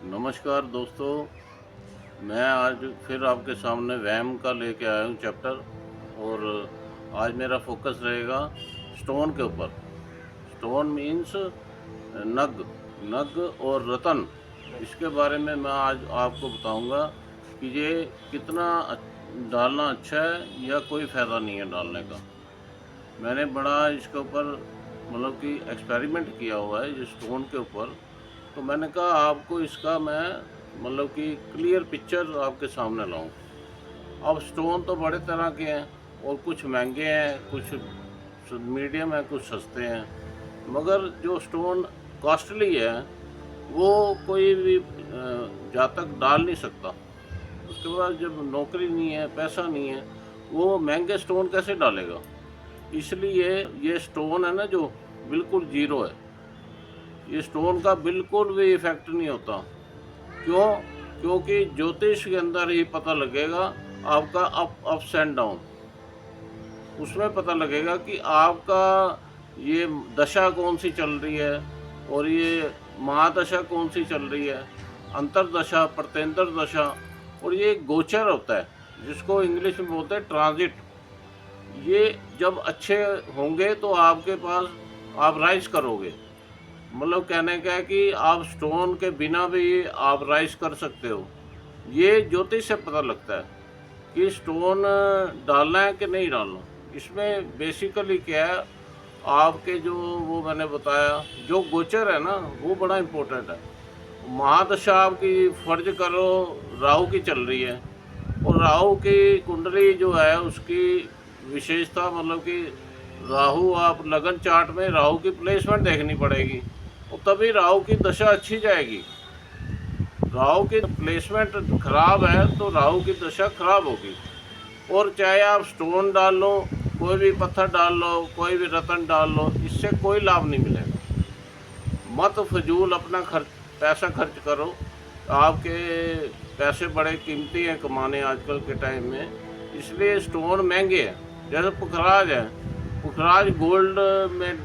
नमस्कार दोस्तों। मैं आज फिर आपके सामने वहम का लेके आया हूँ चैप्टर। और आज मेरा फोकस रहेगा स्टोन के ऊपर। स्टोन मीन्स नग नग और रतन। इसके बारे में मैं आज आपको बताऊंगा कि ये कितना डालना अच्छा है या कोई फ़ायदा नहीं है डालने का। मैंने बड़ा इसके ऊपर मतलब कि एक्सपेरिमेंट किया हुआ है ये स्टोन के ऊपर। तो मैंने कहा आपको इसका मैं मतलब कि क्लियर पिक्चर आपके सामने लाऊं। अब स्टोन तो बड़े तरह के हैं और कुछ महंगे हैं, कुछ मीडियम है, कुछ सस्ते हैं। मगर जो स्टोन कॉस्टली है वो कोई भी जातक डाल नहीं सकता। उसके बाद जब नौकरी नहीं है, पैसा नहीं है, वो महंगे स्टोन कैसे डालेगा। इसलिए ये स्टोन है ना जो बिल्कुल ज़ीरो है। ये स्टोन का बिल्कुल भी इफेक्ट नहीं होता। क्यों? क्योंकि ज्योतिष के अंदर ही पता लगेगा आपका अप्स एंड डाउन। उसमें पता लगेगा कि आपका ये दशा कौन सी चल रही है और ये महादशा कौन सी चल रही है, अंतरदशा, प्रत्यंतर दशा। और ये गोचर होता है जिसको इंग्लिश में बोलते हैं ट्रांजिट। ये जब अच्छे होंगे तो आपके पास आप राइज करोगे। मतलब कहने का है कि आप स्टोन के बिना भी आप राइज कर सकते हो। ये ज्योतिष से पता लगता है कि स्टोन डालना है कि नहीं डालना। इसमें बेसिकली क्या है, आपके जो वो मैंने बताया जो गोचर है ना वो बड़ा इम्पोर्टेंट है। महादशा आपकी फर्ज करो राहु की चल रही है और राहु की कुंडली जो है उसकी विशेषता मतलब कि राहु, आप लगन चार्ट में राहु की प्लेसमेंट देखनी पड़ेगी और तभी राहु की दशा अच्छी जाएगी। राहु की प्लेसमेंट खराब है तो राहु की दशा खराब होगी। और चाहे आप स्टोन डाल लो, कोई भी पत्थर डाल लो, कोई भी रतन डाल लो, इससे कोई लाभ नहीं मिलेगा। मत फजूल अपना पैसा खर्च करो। आपके पैसे बड़े कीमती हैं कमाने आजकल के टाइम में, इसलिए स्टोन महंगे हैं। जैसे पुखराज है, पुखराज गोल्ड में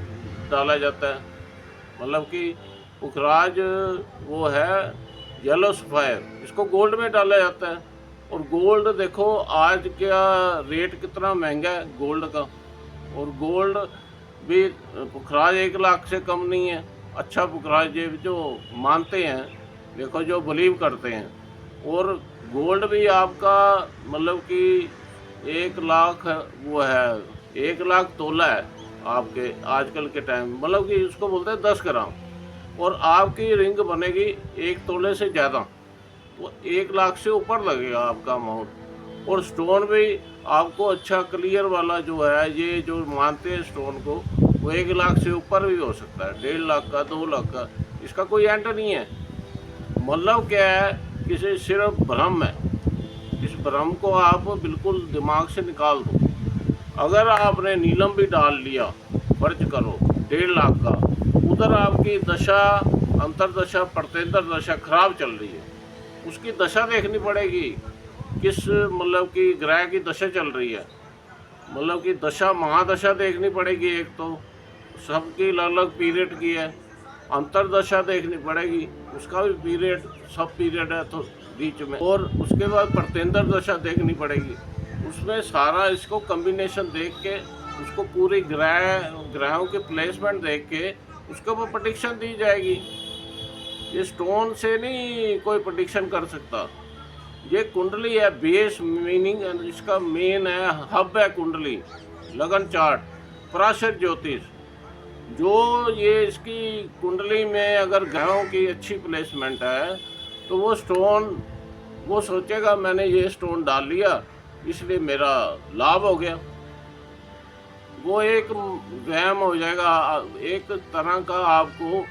डाला जाता है। मतलब कि पुखराज वो है येलो सफ़ायर, इसको गोल्ड में डाला जाता है। और गोल्ड देखो आज का रेट कितना महंगा है गोल्ड का। और गोल्ड भी पुखराज 1 लाख से कम नहीं है। अच्छा पुखराज ये जो मानते हैं, देखो जो बिलीव करते हैं। और गोल्ड भी आपका मतलब कि 1 लाख वो है, 1 लाख तोला है आपके आजकल के टाइम। मतलब कि उसको बोलते हैं 10 ग्राम। और आपकी रिंग बनेगी 1 तोले से ज़्यादा, वो 1 लाख से ऊपर लगेगा आपका अमाउंट। और स्टोन भी आपको अच्छा क्लियर वाला जो है, ये जो मानते हैं स्टोन को, वो 1 लाख से ऊपर भी हो सकता है, 1.5 लाख का, 2 लाख का। इसका कोई एंड नहीं है। मतलब क्या है, किसी सिर्फ भ्रम है। इस भ्रम को आप बिल्कुल दिमाग से निकाल दो। अगर आपने नीलम भी डाल लिया, फर्ज करो 1.5 लाख का, उधर आपकी दशा, अंतरदशा, प्रत्यंतर दशा खराब चल रही है, उसकी दशा देखनी पड़ेगी। किस मतलब कि ग्रह की दशा चल रही है, मतलब कि दशा महादशा देखनी पड़ेगी। एक तो सबकी अलग अलग पीरियड की है। अंतरदशा देखनी पड़ेगी, उसका भी पीरियड, सब पीरियड है तो बीच में। और उसके बाद प्रत्यंतर दशा देखनी पड़ेगी, उसमें सारा इसको कम्बिनेशन देख के, उसको पूरी ग्रहों के प्लेसमेंट देख के उसके ऊपर प्रेडिक्शन दी जाएगी। ये स्टोन से नहीं कोई प्रेडिक्शन कर सकता। ये कुंडली है, बेस मीनिंग इसका मेन है, हब है कुंडली, लगन चार्ट, पराशर ज्योतिष। जो ये इसकी कुंडली में अगर ग्रहों की अच्छी प्लेसमेंट है तो वो स्टोन, वो सोचेगा मैंने ये स्टोन डाल लिया इसलिए मेरा लाभ हो गया। वो एक वहम हो जाएगा, एक तरह का आपको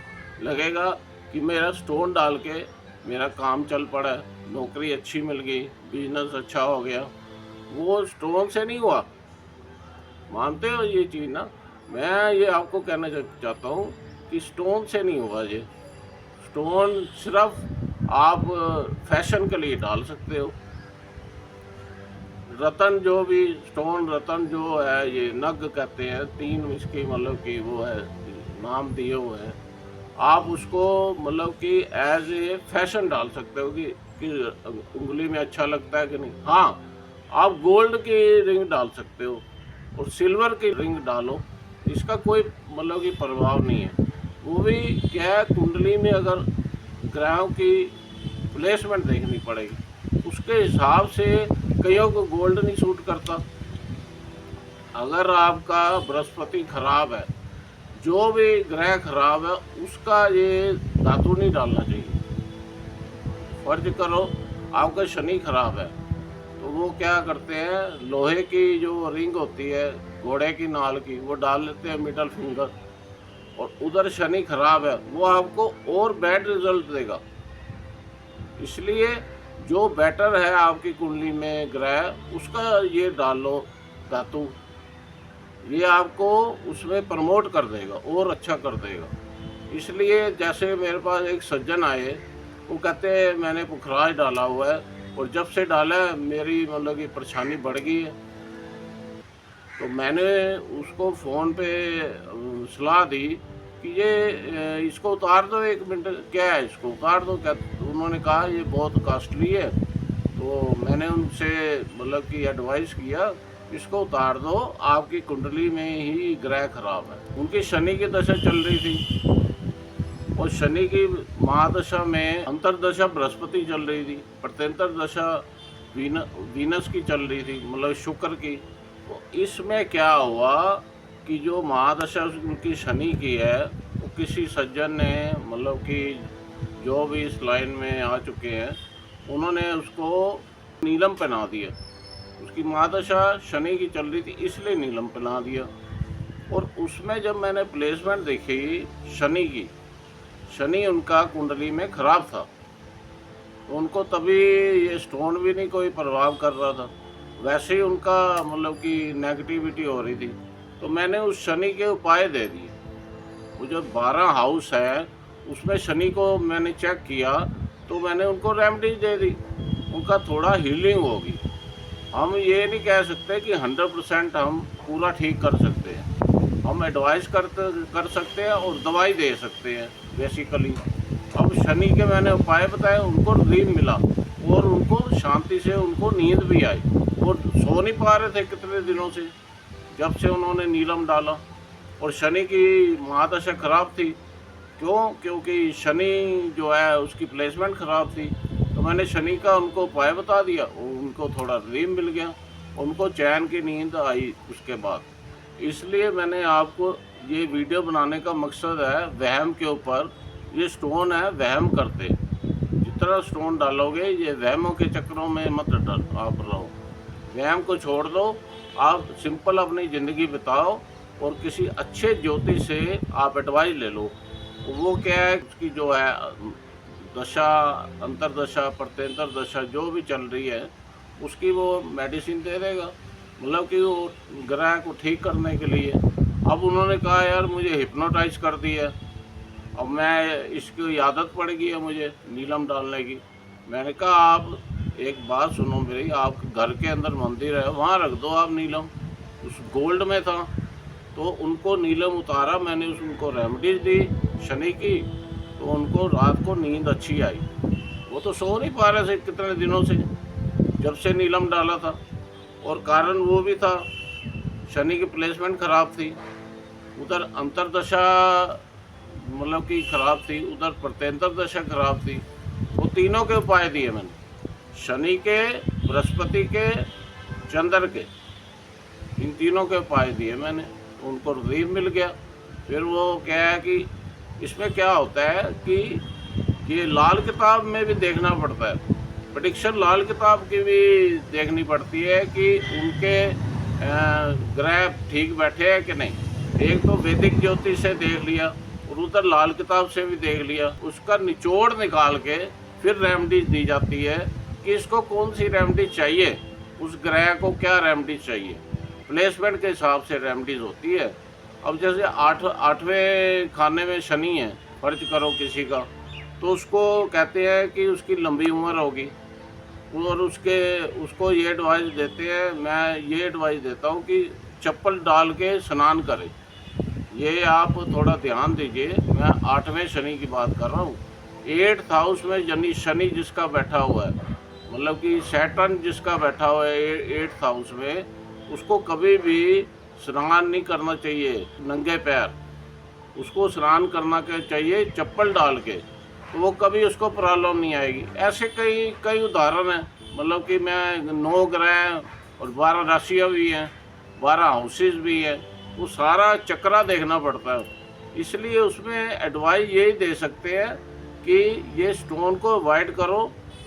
लगेगा कि मेरा स्टोन डाल के मेरा काम चल पड़ा, नौकरी अच्छी मिल गई, बिजनेस अच्छा हो गया। वो स्टोन से नहीं हुआ। मानते हो ये चीज़ ना? मैं ये आपको कहना चाहता हूँ कि स्टोन से नहीं हुआ ये। स्टोन सिर्फ आप फैशन के लिए डाल सकते हो। रतन जो भी स्टोन, रतन जो है ये नग कहते हैं, 3 इसके मतलब कि वो है नाम दिए हुए हैं। आप उसको मतलब कि एज ए फैशन डाल सकते हो कि उंगली में अच्छा लगता है कि नहीं। हाँ, आप गोल्ड की रिंग डाल सकते हो और सिल्वर की रिंग डालो, इसका कोई मतलब कि प्रभाव नहीं है। वो भी क्या है, कुंडली में अगर ग्रहों की प्लेसमेंट देखनी पड़ेगी, उसके हिसाब से कईयों को गोल्ड नहीं सूट करता। अगर आपका बृहस्पति खराब है, जो भी ग्रह खराब है, उसका ये धातु नहीं डालना चाहिए। फर्ज करो आपका शनि खराब है, तो वो क्या करते हैं, लोहे की जो रिंग होती है घोड़े की नाल की, वो डाल लेते हैं मिडल फिंगर, और उधर शनि खराब है, वो आपको और बैड रिजल्ट देगा। इसलिए जो बेटर है आपकी कुंडली में ग्रह, उसका ये डाल लो धातु, ये आपको उसमें प्रमोट कर देगा और अच्छा कर देगा। इसलिए जैसे मेरे पास एक सज्जन आए, वो कहते हैं मैंने पुखराज डाला हुआ है और जब से डाला है मेरी मतलब कि परेशानी बढ़ गई है। तो मैंने उसको फ़ोन पे सलाह दी कि ये इसको उतार दो, 1 मिनट, क्या है इसको उतार दो क्या। तो उन्होंने कहा ये बहुत कॉस्टली है। तो मैंने उनसे मतलब कि एडवाइस किया, इसको उतार दो, आपकी कुंडली में ही ग्रह खराब है। उनकी शनि की दशा चल रही थी और शनि की महादशा में अंतरदशा बृहस्पति चल रही थी, प्रत्यंतर दशा वीनस की चल रही थी, मतलब शुक्र की। तो इसमें क्या हुआ कि जो महादशा उनकी शनि की है, वो किसी सज्जन ने मतलब कि जो भी इस लाइन में आ चुके हैं, उन्होंने उसको नीलम पहना दिया। उसकी महादशा शनि की चल रही थी, इसलिए नीलम पहना दिया। और उसमें जब मैंने प्लेसमेंट देखी शनि की, शनि उनका कुंडली में खराब था, तो उनको तभी ये स्टोन भी नहीं कोई प्रभाव कर रहा था, वैसे ही उनका मतलब कि नेगेटिविटी हो रही थी। तो मैंने उस शनि के उपाय दे दिए। वो जो 12 हाउस है, उसमें शनि को मैंने चेक किया, तो मैंने उनको रेमेडीज दे दी, उनका थोड़ा हीलिंग होगी। हम ये नहीं कह सकते कि 100% हम पूरा ठीक कर सकते हैं, हम एडवाइस कर सकते हैं और दवाई दे सकते हैं बेसिकली। अब शनि के मैंने उपाय बताए, उनको रिलीफ मिला और उनको शांति से उनको नींद भी आई। वो सो नहीं पा रहे थे कितने दिनों से, जब से उन्होंने नीलम डाला। और शनि की महादशा खराब थी, क्यों? क्योंकि शनि जो है उसकी प्लेसमेंट ख़राब थी। तो मैंने शनि का उनको उपाय बता दिया, उनको थोड़ा रिलीफ मिल गया, उनको चैन की नींद आई उसके बाद। इसलिए मैंने आपको ये वीडियो बनाने का मकसद है, वहम के ऊपर। ये स्टोन है, वहम करते, जितना स्टोन डालोगे ये वहमों के चक्रों में मत आप रहो, वहम को छोड़ दो, आप सिंपल अपनी ज़िंदगी बिताओ और किसी अच्छे ज्योतिष से आप एडवाइस ले लो। वो क्या है, उसकी जो है दशा, अंतरदशा, प्रत्यंतर दशा जो भी चल रही है, उसकी वो मेडिसिन दे देगा, मतलब कि वो ग्रह को ठीक करने के लिए। अब उन्होंने कहा यार मुझे हिप्नोटाइज कर दिया, अब मैं इसकी आदत पड़ गई है मुझे नीलम डालने की। मैंने कहा आप एक बात सुनो मेरी, आप घर के अंदर मंदिर है, वहाँ रख दो आप नीलम। उस गोल्ड में था, तो उनको नीलम उतारा मैंने, उनको रेमेडीज दी शनि की, तो उनको रात को नींद अच्छी आई। वो तो सो नहीं पा रहे थे कितने दिनों से, जब से नीलम डाला था। और कारण वो भी था, शनि की प्लेसमेंट ख़राब थी, उधर अंतरदशा मतलब कि ख़राब थी, उधर प्रत्यंतर दशा ख़राब थी। वो तीनों के उपाय दिए मैंने, शनि के, बृहस्पति के, चंद्र के, इन तीनों के उपाय दिए मैंने, उनको रिलीफ मिल गया। फिर वो क्या है कि इसमें क्या होता है कि ये लाल किताब में भी देखना पड़ता है, प्रेडिक्शन लाल किताब की भी देखनी पड़ती है कि उनके ग्रह ठीक बैठे हैं कि नहीं। एक तो वैदिक ज्योतिष से देख लिया और उधर लाल किताब से भी देख लिया, उसका निचोड़ निकाल के फिर रेमेडीज दी जाती है कि इसको कौन सी रेमेडी चाहिए, उस ग्रह को क्या रेमेडी चाहिए, प्लेसमेंट के हिसाब से रेमेडीज होती है। अब जैसे आठवें खाने में शनि है, फर्ज करो किसी का, तो उसको कहते हैं कि उसकी लंबी उम्र होगी, और उसको ये एडवाइस देते हैं, मैं ये एडवाइस देता हूँ कि चप्पल डाल के स्नान करे, ये आप थोड़ा ध्यान दीजिए। मैं 8वें शनि की बात कर रहा हूँ। 8th हाउस में यानी शनि जिसका बैठा हुआ है, मतलब कि सैटर्न जिसका बैठा हुआ है 8th हाउस में, उसको कभी भी स्नान नहीं करना चाहिए नंगे पैर। उसको स्नान करना के चाहिए चप्पल डाल के, तो वो कभी उसको प्रॉब्लम नहीं आएगी। ऐसे कई कई उदाहरण हैं, मतलब कि मैं 9 ग्रह और 12 राशियाँ भी हैं, 12 हाउसेस भी हैं, वो सारा चक्रा देखना पड़ता है। इसलिए उसमें एडवाइस यही दे सकते हैं कि ये स्टोन को अवॉइड करो,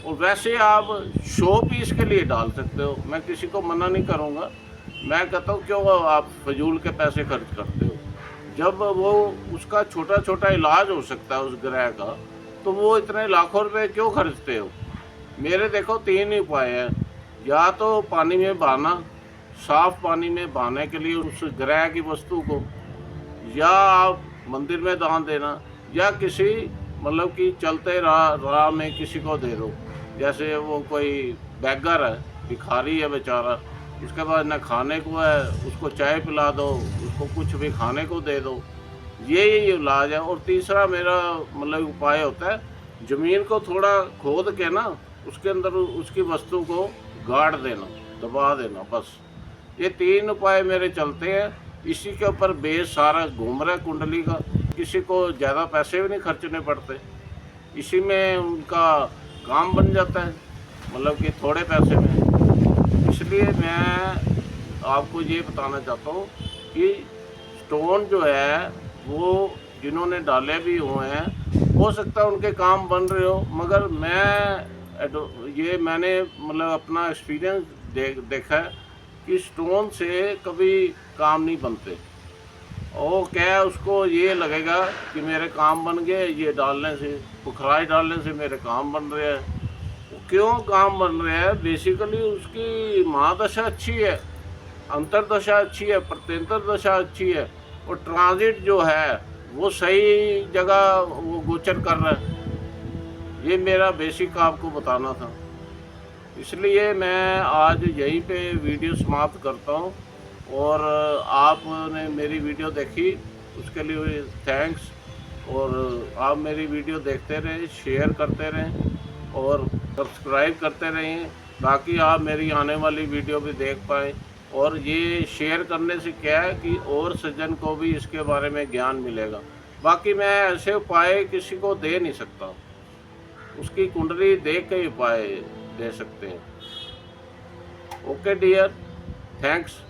और वैसे आप शो पीस के लिए डाल सकते हो, मैं किसी को मना नहीं करूँगा। मैं कहता हूँ क्यों आप फजूल के पैसे खर्च करते हो, जब वो उसका छोटा छोटा इलाज हो सकता है उस ग्रह का, तो वो इतने लाखों रुपए क्यों खर्चते हो। मेरे देखो 3 ही उपाय हैं। या तो पानी में बहाना, साफ पानी में बहाने के लिए उस ग्रह की वस्तु को, या आप मंदिर में दान देना, या किसी मतलब कि चलते राह राह में किसी को दे दो। जैसे वो कोई बेगर है, भिखारी है बेचारा, उसके पास ना खाने को है, उसको चाय पिला दो, उसको कुछ भी खाने को दे दो। यही इलाज है। और तीसरा मेरा मतलब उपाय होता है, ज़मीन को थोड़ा खोद के ना, उसके अंदर उसकी वस्तु को गाड़ देना, दबा देना, बस। ये 3 उपाय मेरे चलते हैं। इसी के ऊपर बेस सारा घूम रहा है कुंडली का। किसी को ज़्यादा पैसे भी नहीं खर्चने पड़ते, इसी में उनका काम बन जाता है, मतलब कि थोड़े पैसे में। इसलिए मैं आपको ये बताना चाहता हूँ कि स्टोन जो है वो जिन्होंने डाले भी हुए हैं, हो सकता है उनके काम बन रहे हो, मगर ये मैंने मतलब अपना एक्सपीरियंस देखा है कि स्टोन से कभी काम नहीं बनते। और क्या उसको ये लगेगा कि मेरे काम बन गए, ये डालने से, पुखराज डालने से मेरे काम बन रहे हैं। क्यों काम बन रहे हैं, बेसिकली उसकी महादशा अच्छी है, अंतर्दशा अच्छी है, प्रत्यंतर दशा अच्छी है, और ट्रांजिट जो है वो सही जगह वो गोचर कर रहा है। ये मेरा बेसिक आपको बताना था। इसलिए मैं आज यहीं पे वीडियो समाप्त करता हूँ। और आपने मेरी वीडियो देखी उसके लिए थैंक्स। और आप मेरी वीडियो देखते रहें, शेयर करते रहें और सब्सक्राइब करते रहें, ताकि आप मेरी आने वाली वीडियो भी देख पाएँ। और ये शेयर करने से क्या है कि और सज्जन को भी इसके बारे में ज्ञान मिलेगा। बाकी मैं ऐसे उपाय किसी को दे नहीं सकता, उसकी कुंडली देख के ही उपाय दे सकते हैं। Okay dear, thanks.